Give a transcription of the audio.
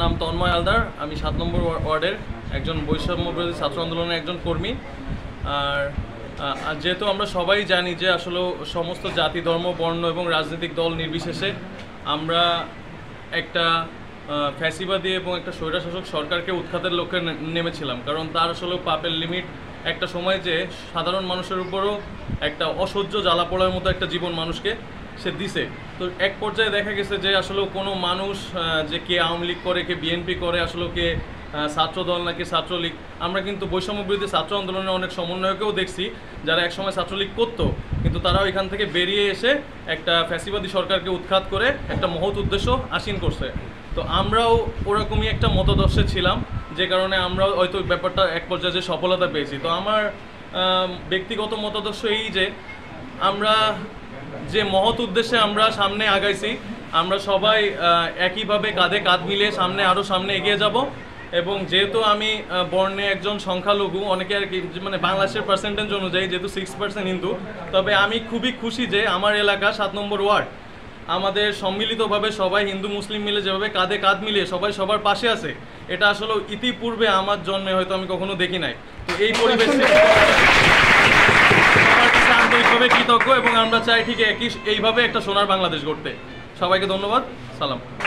নাম তন্ময় হালদার। আমি ৭ নম্বর ওয়ার্ডের একজন বৈষম্য বিরোধী ছাত্র আন্দোলনের একজন কর্মী। আর যেহেতু আমরা সবাই জানি যে আসলে সমস্ত জাতি, ধর্ম, বর্ণ এবং রাজনৈতিক দল নির্বিশেষে আমরা একটা ফ্যাসিবাদী এবং একটা স্বৈরশাসক সরকারকে উৎখাতের লক্ষ্যে নেমেছিলাম। কারণ তার আসলে পাপের লিমিট একটা সময় যে সাধারণ মানুষের উপরও একটা অসহ্য জ্বালা পোড়ার মতো একটা জীবন মানুষকে সে দিছে। তো এক পর্যায়ে দেখা গেছে যে আসলে কোনো মানুষ যে কে আওয়ামী লীগ করে, কে বিএনপি করে, আসলে কে ছাত্রদল নাকি ছাত্রলীগ। আমরা কিন্তু বৈষম্য বিরোধী ছাত্র আন্দোলনের অনেক সমন্বয়কেও দেখছি যারা একসময় ছাত্রলীগ করতো, কিন্তু তারাও এখান থেকে বেরিয়ে এসে একটা ফ্যাসিবাদী সরকারকে উৎখাত করে একটা মহৎ উদ্দেশ্য আসীন করছে। তো আমরাও ওরকমই একটা মতদর্শে ছিলাম, যে কারণে আমরাও হয়তো ব্যাপারটা এক পর্যায়ে যে সফলতা পেয়েছি। তো আমার ব্যক্তিগত মতদর্শ এই যে আমরা যে মহৎ উদ্দেশ্যে আমরা সামনে আগাইছি, আমরা সবাই একইভাবে কাঁধে কাঁধ মিলিয়ে আরও সামনে এগিয়ে যাব। এবং যেহেতু আমি বর্ণে একজন সংখ্যালঘু, অনেকে আর কি মানে বাংলাদেশের পার্সেন্টেজ অনুযায়ী যেহেতু 6% হিন্দু, তবে আমি খুবই খুশি যে আমার এলাকা ৭ নম্বর ওয়ার্ড আমাদের সম্মিলিতভাবে সবাই হিন্দু মুসলিম মিলে যেভাবে কাঁধে কাঁধ মিলিয়ে সবাই সবার পাশে আছে, এটা আসলে ইতিপূর্বে আমার জন্মে হয়তো আমি কখনো দেখি নাই। তো এই পরিবেশে আন্তরিকভাবে কৃতজ্ঞ এবং আমরা চাই ঠিক এইভাবে একটা সোনার বাংলাদেশ গড়তে। সবাইকে ধন্যবাদ, সালাম।